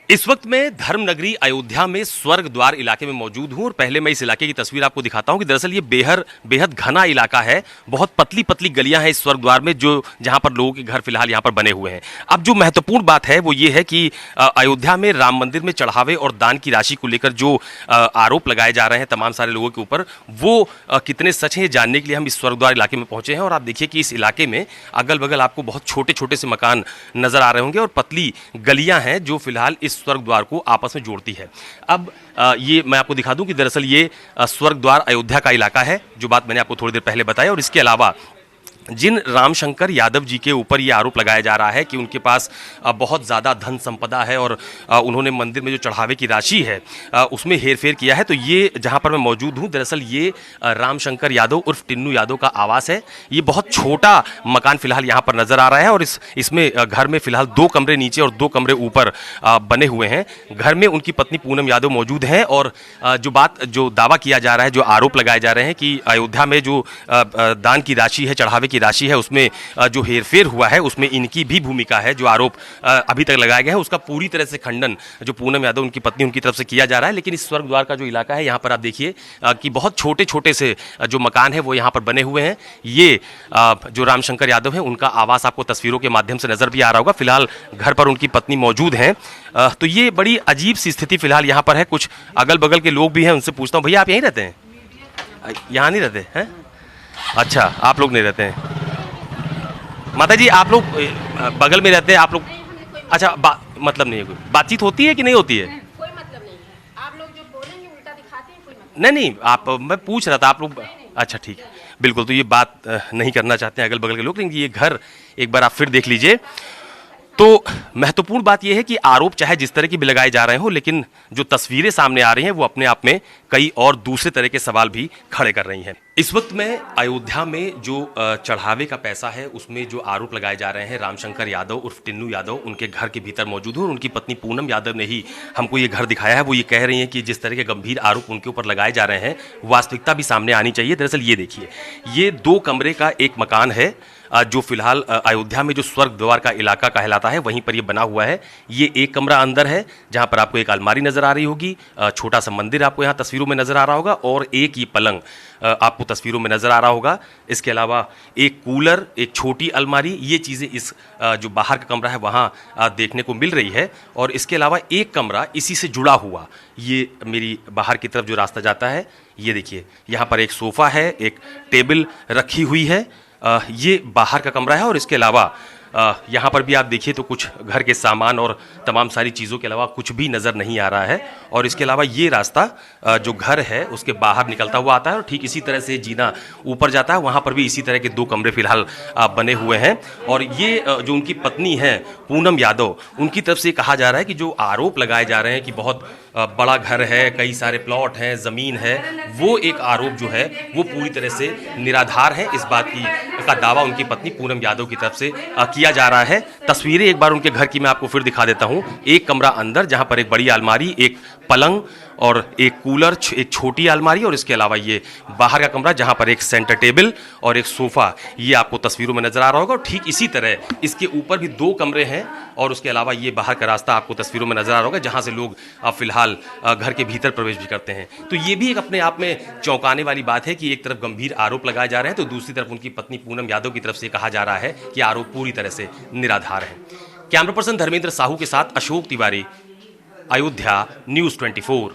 इस वक्त मैं धर्मनगरी अयोध्या में स्वर्ग द्वार इलाके में मौजूद हूं और पहले मैं इस इलाके की तस्वीर आपको दिखाता हूं कि दरअसल ये बेहद घना इलाका है। बहुत पतली पतली गलियां हैं इस स्वर्ग द्वार में, जो जहां पर लोगों के घर फिलहाल यहां पर बने हुए हैं। अब जो महत्वपूर्ण बात है वो ये है कि अयोध्या में राम मंदिर में चढ़ावे और दान की राशि को लेकर जो आरोप लगाए जा रहे हैं तमाम सारे लोगों के ऊपर, वो कितने सच हैं जानने के लिए हम इस स्वर्ग द्वार इलाके में पहुंचे हैं। और आप देखिए कि इस इलाके में अगल बगल आपको बहुत छोटे छोटे से मकान नजर आ रहे होंगे और पतली गलियां हैं जो फिलहाल इस स्वर्ग द्वार को आपस में जोड़ती है। अब ये मैं आपको दिखा दूं कि दरअसल ये स्वर्ग द्वार अयोध्या का इलाका है, जो बात मैंने आपको थोड़ी देर पहले बताई। और इसके अलावा जिन रामशंकर यादव जी के ऊपर ये आरोप लगाया जा रहा है कि उनके पास बहुत ज़्यादा धन संपदा है और उन्होंने मंदिर में जो चढ़ावे की राशि है उसमें हेरफेर किया है, तो ये जहां पर मैं मौजूद हूं दरअसल ये रामशंकर यादव उर्फ टिन्नू यादव का आवास है। ये बहुत छोटा मकान फिलहाल यहां पर नजर आ रहा है और इसमें घर में फिलहाल 2 कमरे नीचे और 2 कमरे ऊपर बने हुए हैं। घर में उनकी पत्नी पूनम यादव मौजूद हैं और जो दावा किया जा रहा है, जो आरोप लगाए जा रहे हैं कि अयोध्या में जो दान की राशि है, चढ़ावे राशि है, उसमें जो हेरफेर हुआ है उसमें इनकी भी भूमिका है। जो आरोप अभी तक लगाए गए हैं उसका पूरी तरह से खंडन जो पूनम यादव उनकी पत्नी उनकी तरफ से किया जा रहा है। लेकिन इस स्वर्ग द्वार का जो इलाका है यहाँ पर आप देखिए कि बहुत छोटे छोटे से जो मकान है वो यहाँ पर बने हुए हैं। ये जो रामशंकर यादव है उनका आवास आपको तस्वीरों के माध्यम से नजर भी आ रहा होगा। फिलहाल घर पर उनकी पत्नी मौजूद हैं। तो ये बड़ी अजीब सी स्थिति फिलहाल यहाँ पर है। कुछ अगल बगल के लोग भी हैं, उनसे पूछता हूँ, भैया आप यहीं रहते हैं? यहाँ नहीं रहते हैं? अच्छा, आप लोग नहीं रहते हैं। माता जी आप लोग बगल में रहते हैं, आप लोग? अच्छा, मतलब नहीं है, कोई बातचीत होती है कि नहीं होती है? कोई मतलब नहीं है। आप लोग जो बोलेंगे उल्टा दिखाते हैं, कोई मतलब नहीं, आप, मैं पूछ रहा था आप लोग। अच्छा ठीक है, बिल्कुल। तो ये बात नहीं करना चाहते हैं अगल बगल के लोग, लेकिन ये घर एक बार आप फिर देख लीजिए। तो महत्वपूर्ण बात यह है कि आरोप चाहे जिस तरह की भी लगाए जा रहे हो, लेकिन जो तस्वीरें सामने आ रही हैं वो अपने आप में कई और दूसरे तरह के सवाल भी खड़े कर रही हैं। इस वक्त मैं अयोध्या में जो चढ़ावे का पैसा है उसमें जो आरोप लगाए जा रहे हैं, रामशंकर यादव उर्फ टिन्नू यादव उनके घर के भीतर मौजूद हूँ और उनकी पत्नी पूनम यादव ने ही हमको ये घर दिखाया है। वो ये कह रही हैं कि जिस तरह के गंभीर आरोप उनके ऊपर लगाए जा रहे हैं वास्तविकता भी सामने आनी चाहिए। दरअसल ये देखिए, ये 2 कमरे का एक मकान है जो फिलहाल अयोध्या में जो स्वर्ग द्वार का इलाका कहलाता है वहीं पर ये बना हुआ है। ये एक कमरा अंदर है जहां पर आपको एक अलमारी नजर आ रही होगी, छोटा सा मंदिर आपको यहाँ तस्वीरों में नजर आ रहा होगा और एक ये पलंग आपको तस्वीरों में नजर आ रहा होगा। इसके अलावा एक कूलर, एक छोटी अलमारी, ये चीज़ें इस जो बाहर का कमरा है वहाँ देखने को मिल रही है। और इसके अलावा एक कमरा इसी से जुड़ा हुआ, ये मेरी बाहर की तरफ जो रास्ता जाता है, ये देखिए यहाँ पर एक सोफ़ा है, एक टेबल रखी हुई है। ये बाहर का कमरा है और इसके अलावा यहाँ पर भी आप देखिए तो कुछ घर के सामान और तमाम सारी चीज़ों के अलावा कुछ भी नज़र नहीं आ रहा है। और इसके अलावा ये रास्ता जो घर है उसके बाहर निकलता हुआ आता है और ठीक इसी तरह से जीना ऊपर जाता है। वहाँ पर भी इसी तरह के 2 कमरे फिलहाल बने हुए हैं। और ये जो उनकी पत्नी है पूनम यादव, उनकी तरफ से कहा जा रहा है कि जो आरोप लगाए जा रहे हैं कि बहुत बड़ा घर है, कई सारे प्लॉट हैं, ज़मीन है, वो एक आरोप जो है वो पूरी तरह से निराधार है। इस बात का दावा उनकी पत्नी पूनम यादव की तरफ से किया जा रहा है। तस्वीरें एक बार उनके घर की मैं आपको फिर दिखा देता हूं। एक कमरा अंदर जहां पर एक बड़ी अलमारी, एक पलंग और एक कूलर, एक छोटी अलमारी और इसके अलावा ये बाहर का कमरा जहां पर एक सेंटर टेबल और एक सोफ़ा, ये आपको तस्वीरों में नजर आ रहा होगा। और ठीक इसी तरह इसके ऊपर भी 2 कमरे हैं और उसके अलावा ये बाहर का रास्ता आपको तस्वीरों में नजर आ रहा होगा जहां से लोग फिलहाल घर के भीतर प्रवेश भी करते हैं। तो ये भी एक अपने आप में चौंकाने वाली बात है कि एक तरफ गंभीर आरोप लगाए जा रहे हैं तो दूसरी तरफ उनकी पत्नी पूनम यादव की तरफ से कहा जा रहा है कि आरोप पूरी तरह से निराधार है। कैमरा पर्सन धर्मेंद्र साहू के साथ अशोक तिवारी, अयोध्या, न्यूज़ 24।